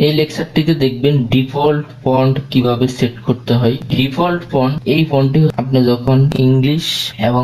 এই লেকচারটিতে দেখবেন default font কিভাবে সেট করতে হয়। ডিফল্ট ফন্ট, এই ফন্টটি আপনি যখন ইংলিশ এবং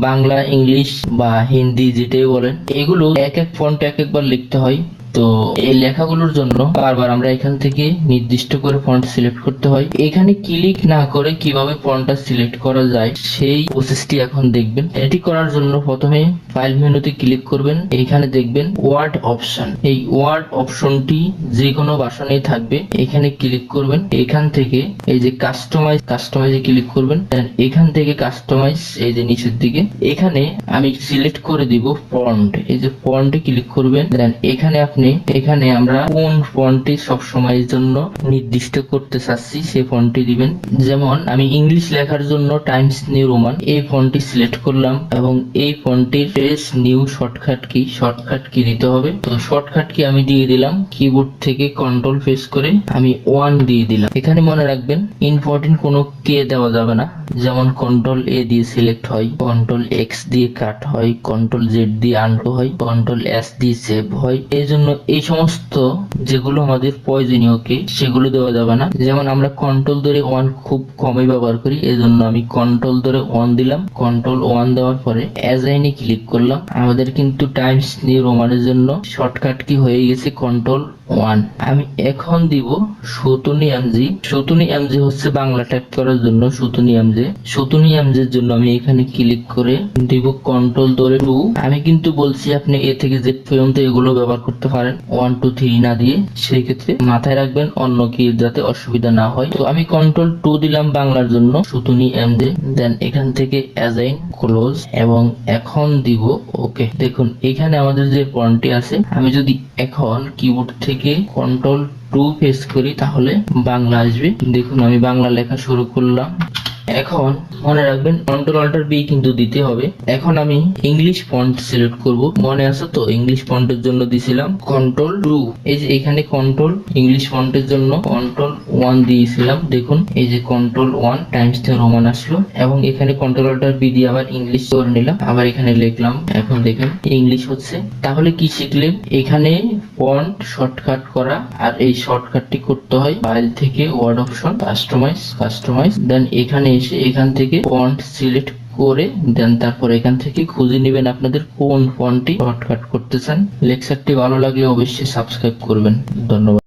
বাংলা ইংলিশ বা হিন্দি যেটাই বলেন, এগুলো এক এক ফন্ট এক একবার লিখতে হয়। তো এই লেখাগুলোর জন্য বারবার আমরা এখান থেকে নির্দিষ্ট করে ফন্ট সিলেক্ট করতে হয়। এখানে ক্লিক না করে কিভাবে ফন্টটা সিলেক্ট করা যায় সেই প্রসেসটি এখন দেখবেন। এটি করার জন্য প্রথমে ফাইল মেনুতে ক্লিক করবেন, এখানে দেখবেন ওয়ার্ড অপশন। এই ওয়ার্ড অপশনটি যে কোনো ভাষণেই থাকবে, এখানে ক্লিক করবেন। এখান থেকে এই যে কাস্টমাইজে ক্লিক করবেন। এখান থেকে কাস্টমাইজ, এই যে নিচের দিকে এখানে আমি সিলেক্ট করে দিব ফন্ট। এই যে ফন্টে ক্লিক করবেন। দেন এখানে আমরা কোন ফন্টটি সব সময়ের জন্য নির্দিষ্ট করতে চাচ্ছি সেই ফন্টটি দিবেন। যেমন আমি ইংলিশ লেখার জন্য টাইমস নিউ রোমান এই ফন্টটি সিলেক্ট করলাম এবং এই ফন্টটির প্রেস নিউ শর্টকাট কি দিতে হবে। তো শর্টকাট কি আমি দিয়ে দিলাম, কিবোর্ড থেকে কন্ট্রোল প্রেস করে আমি 1 দিয়ে দিলাম। এখানে মনে রাখবেন ইম্পর্টেন্ট কোনো কে দেওয়া যাবে না। যেমন কন্ট্রোল এ দিয়ে সিলেক্ট হয়, কন্ট্রোল এক্স দিয়ে কাট হয়, কন্ট্রোল জেড দিয়ে আনডু হয়, কন্ট্রোল এস দিয়ে সেভ হয়। এই জন্য এই সমস্ত যেগুলো আমাদের প্রয়োজনীয় কে, সেগুলো দেওয়া যাবে না। যেমন আমরা কন্ট্রোল ধরে 1 খুব কমই ব্যবহার করি, এজন্য আমি কন্ট্রোল ধরে 1 দিলাম। কন্ট্রোল 1 দেওয়ার পরে অ্যাসাইনে ক্লিক করলাম। আমাদের কিন্তু টাইমস নিউ রোমানের জন্য শর্টকাট কি হয়ে গেছে কন্ট্রোল 1। আমি এখন দিব সতুনি এমজি হচ্ছে বাংলা টাইপ করার জন্য সতুনি এমজির জন্য আমি এখানে ক্লিক করে দিব কন্ট্রোল ধরে 2। আমি কিন্তু বলছি আপনি এ থেকে জেড পর্যন্ত এগুলো ব্যবহার করতে পারেন, 1 2 3 না দিয়ে। সেই ক্ষেত্রে মাথায় রাখবেন অন্য কি যাতে অসুবিধা না হয়। তো আমি কন্ট্রোল 2 দিলাম বাংলার জন্য সতুনি এমজি। দেন এখান থেকে অ্যাসাইন ক্লোজ এবং এখন দিব ওকে। দেখুন এখানে আমাদের যে ফন্টটি আছে, আমি যদি এখন কিবোর্ড থেকে কন্ট্রোল 2 প্রেস করি তাহলে বাংলা আসবে। দেখুন আমি বাংলা লেখা শুরু করলাম। এখন মনে রাখবেন কন্ট্রোল অল্টার বি কিন্তু দিতে হবে। এখন আমি ইংলিশ ফন্ট সিলেক্ট করব। মনে আছে তো ইংলিশ ফন্টের জন্য দিছিলাম কন্ট্রোল 2। এই যে এখানে কন্ট্রোল ইংলিশ ফন্টের জন্য কন্ট্রোল 1 দিয়েছিলাম। দেখুন এই যে কন্ট্রোল 1 টাইমস নিউ রোমান আসলো এবং এখানে কন্ট্রোল অল্টার বি দিয়ে আবার ইংলিশ করে নিলাম। আবার এখানে লিখলাম, এখন দেখেন ইংলিশ হচ্ছে। তাহলে কি শিখলেন? এখানে ফন্ট শর্টকাট করা, আর এই শর্টকাটটি করতে হয় ফাইল থেকে ওয়ার্ড অপশন কাস্টমাইজ। দেন এখানে এসে এখান থেকে ফন্ট সিলেক্ট করে দেন তারপর এখান থেকে খুঁজে নেবেন আপনাদের কোন ফন্টটি শর্টকাট করতে চান। লেকচারটি ভালো লাগলে অবশ্যই সাবস্ক্রাইব করবেন। ধন্যবাদ।